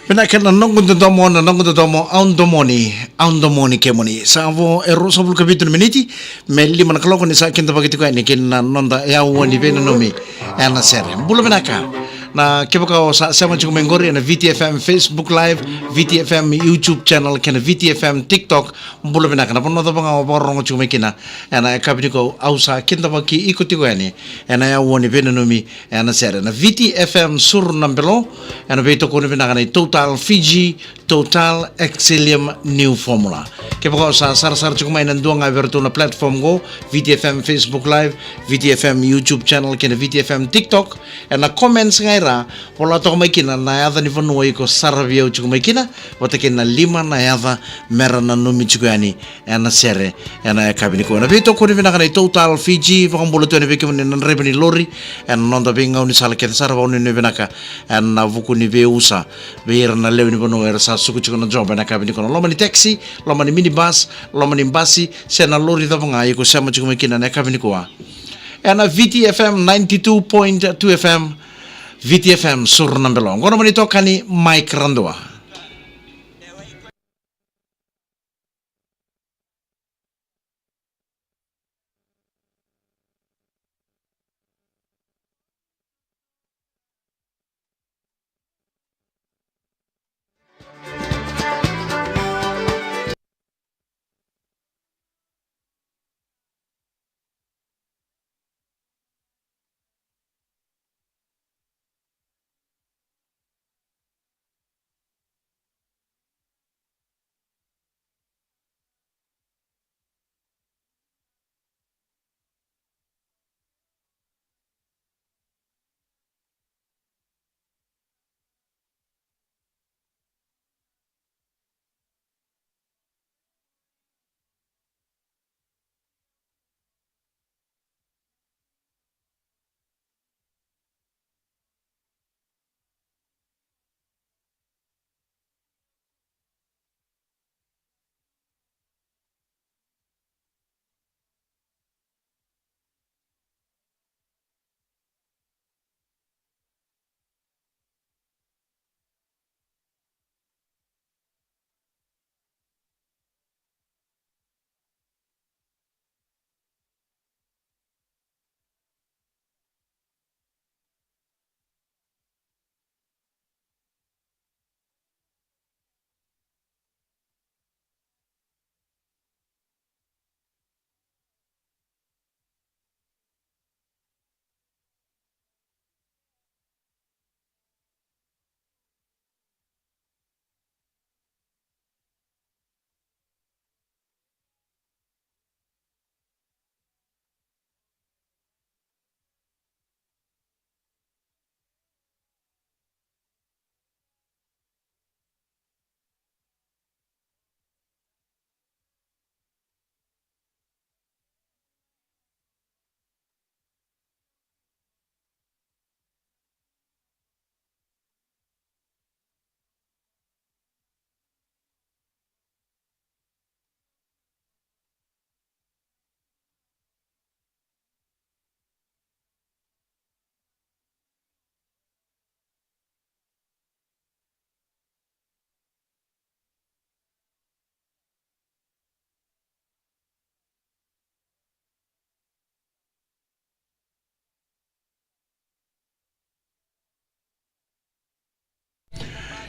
Pinakan nong kuntomo aun domoni kemoni savo ero sabul kabitu miniti melli man kaloko ni sa kinta bagiti ko ni kin nonda ya woni bena nomi ana sere bulu benaka na kebaka sa sama chuko mengori na VTFM Facebook Live VTFM YouTube channel kana VTFM TikTok bulu benaka na pono to banga borong chuko mekina ana kabiti ko ausa kinta baki ikuti ko ani ana ya woni bena nomi ana sere na VTFM sur nambelo ana beto ko ni benaka na Total Fiji, Total Exilium New Formula. Kaya po sa sar-sar chuko may nanduang nga verto na platform ko, VTFM Facebook Live, VTFM YouTube channel, kina VTFM TikTok, and na comments nga ira, wala to may kina, na yada ni Vanuay ko sarabyaw chuko may kina, wata kina 5 na yada, meron na numi chuko yani, and na sere, and na kabini ko. Na vito ko ni vinaka na Total Fiji, vakang buluto ni viki mo ni nanrebe ni lori, and nonda bingaw ni salakita sarabaw ni vinaka, and na vuku ni veusa, na leo ni bono era sa suku chiko na job na kabini kono loma ni taxi loma ni minibus loma ni basi sena lori da nga yiko sama chiko mekina na kabini ko na VTFM 92.2 FM VTFM sur nambelong ngono mani tokani Mike Randoa.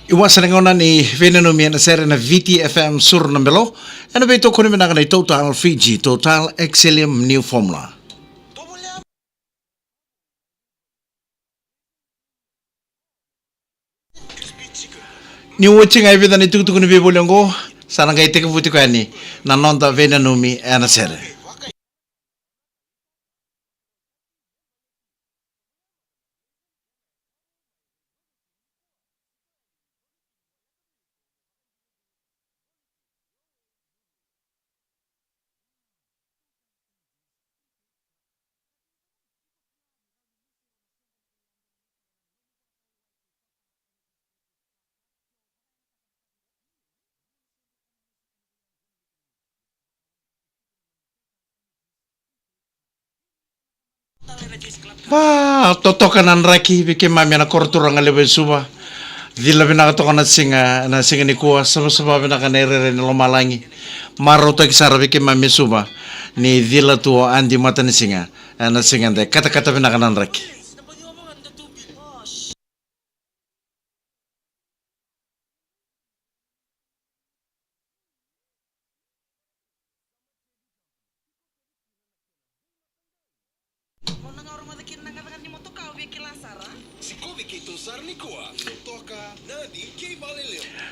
Iwasan nga ni Venomia na sere na VTFM sur nambelo. Ano ba ito kunin na Total Fiji, Total Exilium New Formula. Ni watching ay vida ni tukutuk ni bibolongo. Sana kay teka buti ko ani. Nanonda Venomia na sere. Totokanan raki bike mami na kortura nga leben suba. Dila pinakato ka na singa ni kuwa sama pinakanere ni lomalangi. Marota kisarabi ke mamisuba ni dila tuo andi mata ni singa. Na singa de kata pinakanan raki.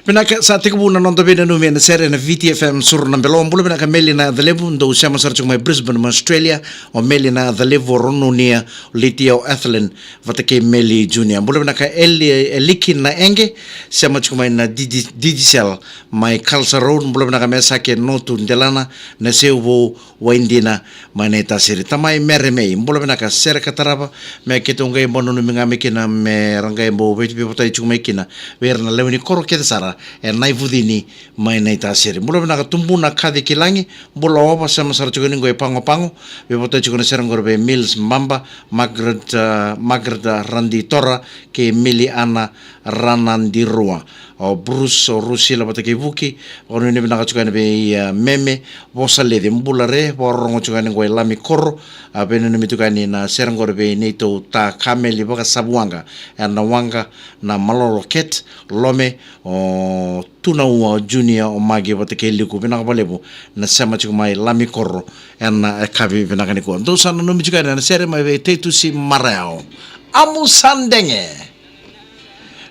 Pinaka sa tika buna nonto bina numi na sere na VTFM sur na belom bula pinaka meli na the level ndo siya masarchuk may Brisbane ma Australia o meli na the level ronunia litio ethylene vatake meli junior bula pinaka elikin na enge siya machuk may na digicel may kalsa road bula pinaka mesa ke notu ndelana na seubo waindina maneta siri tamay meremei bula pinaka sere katarapa me kitungay bono numi ngami kina me rangay bo beti pipotay chuk may kina ver na lewini koro kita sara nai vudini mai nai tasiri mula bina tumbu na kadi kilangi bula opa sama sara chukuni ngoi pango be bota chukuni serang gorbe Mills Mamba Margaret Randi Tora ke Mili Ana Ranandirua o Bruce o Rusi la bata ke buki o ni bina chukani be meme bosa lede mbula re borongo chukani ngoi lami koro be ni mitukani na serang gorbe neto ta kameli baka sabuanga na wanga na malolo ket lome o tuna ua junior o magi bata ke liku bina balebo na sama chiku mai lami korro na kabi bina kani ko ndo sana no michuka na sere mai te tu si marao amu sandenge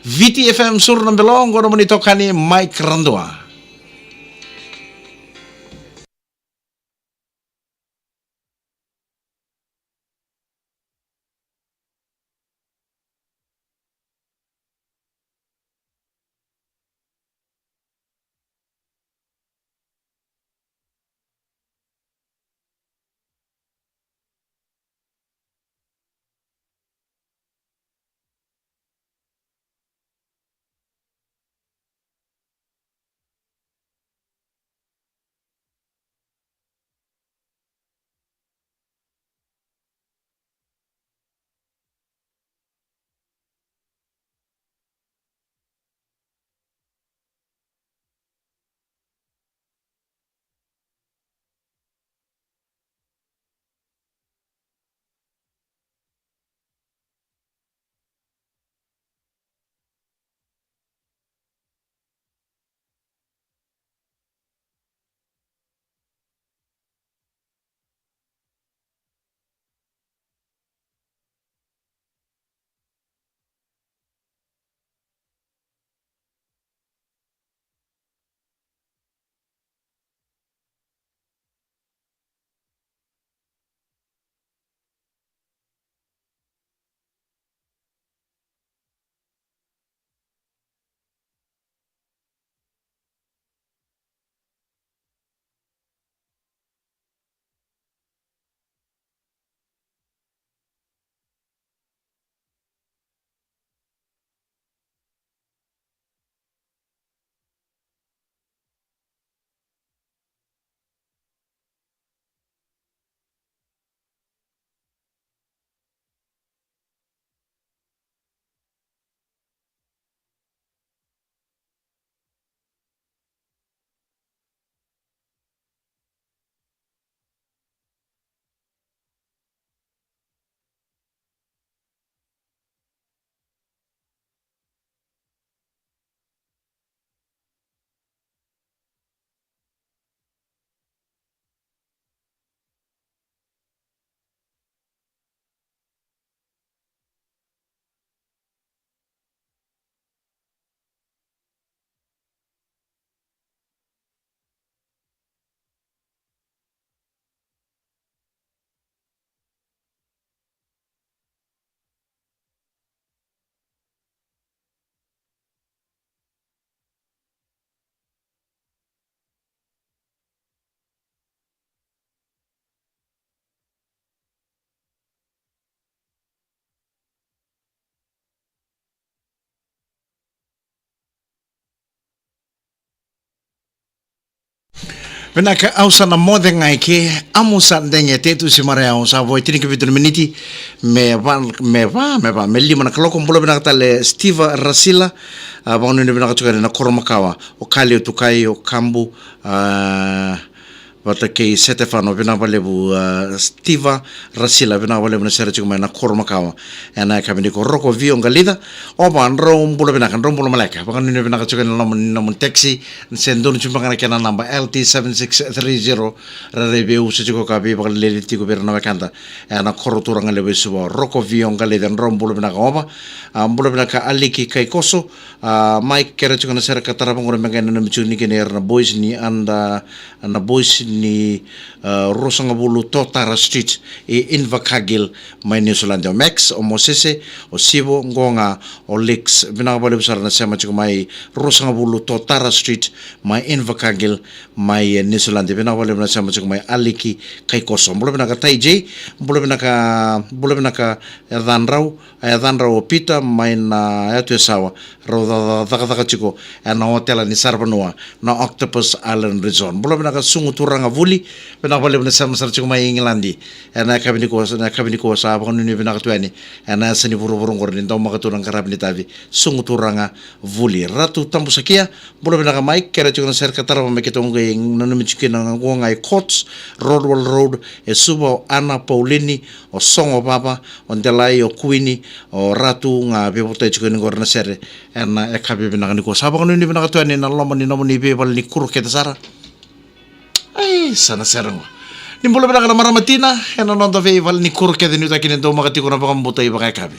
VTFM sur na belong gono monito kani Mike Randoa. Venaka ausa na mode ngai ke amusa ndenge te tu si mare au sa voi tini ke vitu miniti me lima na kaloko mbulo bina tale Steve Rasila bangonu ni bina katukare na koromakawa o kali o tukai o kambu Wata kei Setefano vina valevu Steve Rasila vina valevu na sera chukuma na koromakawa ena kabini ko roko vio ngalida oba nro mbulo vina kan rombulo maleka bakan ni vina kachuka na namun taxi sendon chumpa kana kana namba LT7630 rebe usu chuko kabi bakan leli tiko bera na makanta ena korotura ngalevu suwa roko vio ngalida nro mbulo vina ka oba mbulo vina ka aliki kai koso Mike kera chuka na sera katara pangore mengena na michuni kene na boys ni anda na boys ni Rosangabulu Totara Street e Invakagil mai New Zealand o Max o Mosese o Sivo Ngonga o Lex vinakabali besar na sema chiko mai Rosangabulu Totara Street mai Invakagil mai New Zealand vinakabali na sema chiko mai Aliki Kaikoso mbulo vinaka Taiji mbulo vinaka Erdanrau o Peter mai na atu sawa ro daka chiko na hotel ni Sarvanua na Octopus Island Resort mbulo vinaka sungu turanga vuli pena vale na sama sar chuma Englandi na kabini ko sa ba ni bina katuani na sani buru ngor ni ndom makaturang karabni tavi sungu turanga vuli ratu tambu sakia bolo bina ka Mike kera chuna ser katara me ketong ngai nanu michike na ngai courts Rodwell Road e subo Ana Paulini o songo baba on delay o kuini o ratu nga bebote chukeni ngor na ser na kabi bina ka ko sa ba ni bina katuani na lomani nomoni be bal ni kuru ketasara Ay, sana serang. Nimbolo bina kana maramatina, ena nonda ve val ni kur ke dinu takine do makati kuna bakam buta iba kai kabi.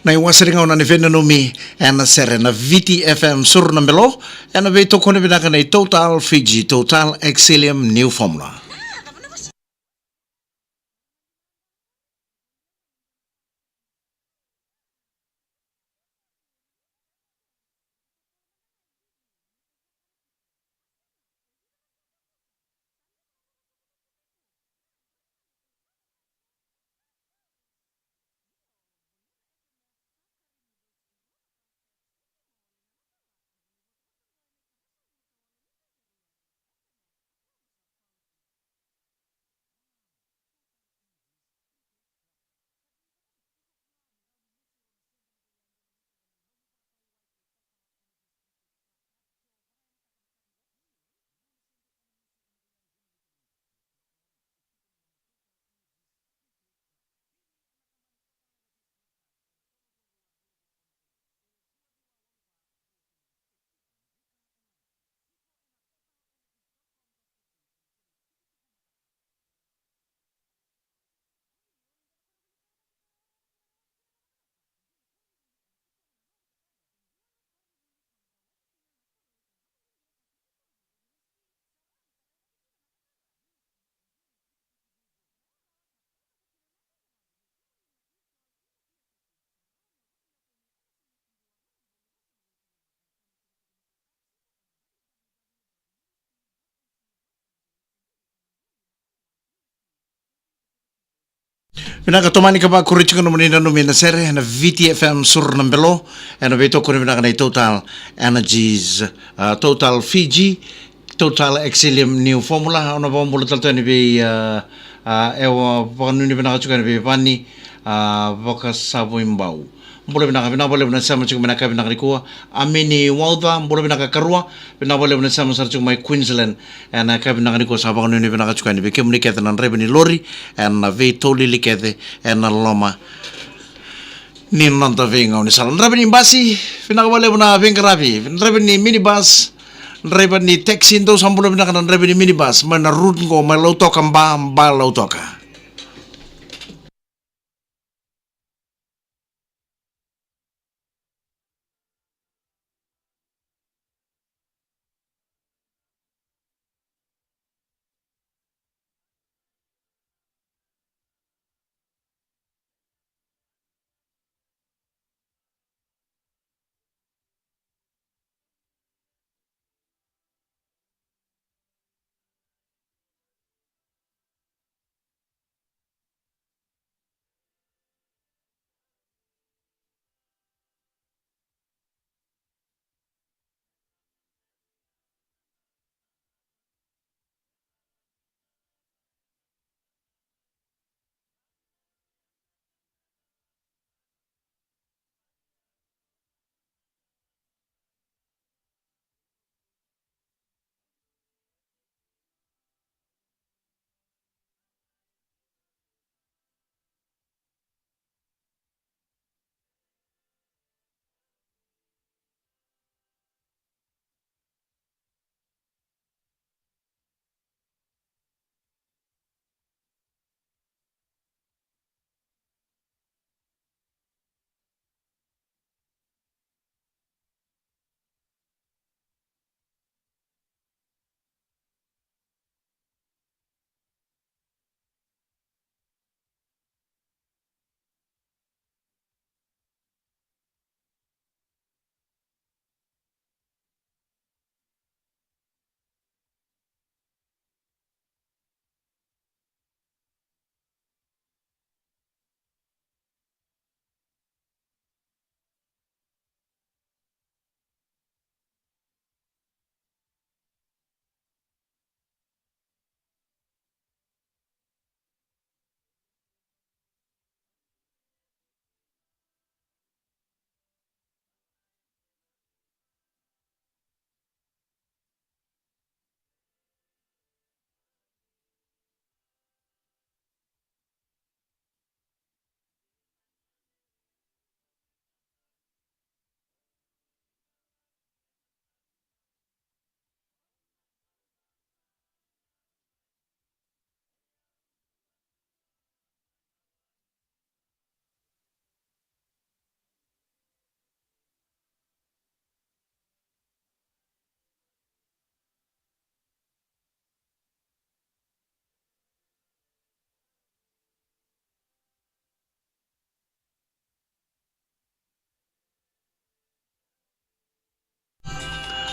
na iwasaringa na ni vena no mi ana sere na VTFM sur na melo ana ve to kone binaka na Total Fiji Total Exilium New Formula. Pinaka tomani ka ba kurichika no manina no mina sere na VTFM sur na belo ana ve to kone binaka na Total Energies Total Fiji Total Exilium New Formula ona ba mbolo talto ni be ewa panuni binaka chuka ni be pani boka sabo imbau mbolo binaka binaka boleh sama chuka binaka binaka rikuwa amini wauda mbolo binaka karua binaka boleh sama sar chuka mai Queensland ana ka binaka rikuwa sabo kanuni binaka chuka ni be kemuni kete nan rebeni lori ana ve toli likete ana loma ni nanta venga ni salan rebeni basi binaka boleh buna venga rapi rebeni minibus rebeni taxi ndo sambulo binaka nan rebeni minibus mana route ngo malau toka mba lau toka.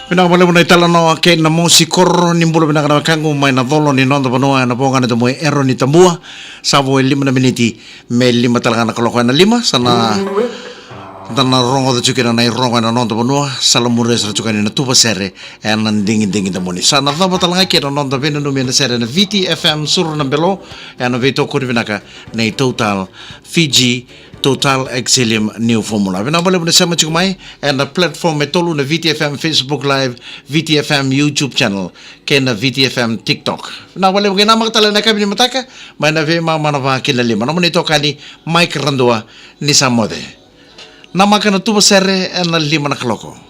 Pinawala mo na itala no kay na mo si Koro ni mbulo pinakana kango may na dolo ni nondo panua na po kanito mo ero ni tambua sa mo 5 na miniti may 5 talaga na kalokohan na 5 sana dana rongo da chukina na rongo na nondo panua salamure sa chukani na tuba sere en nandingi da moni sana daba talaga kay na nondo pinu numi na sere na VTFM suru na belo en na vito kuri pinaka na total Fiji Total Exilium New Formula. Vina boleh bersama sama cumai and the platform metolu na VTFM Facebook Live, VTFM YouTube channel, kena VTFM TikTok. Vina boleh bagaimana makatala na kami ni mataka, mana ve mama na vakila lima. Namun itu kali Mike Randua ni samode. Nama kana tuba sere and na lima na kaloko.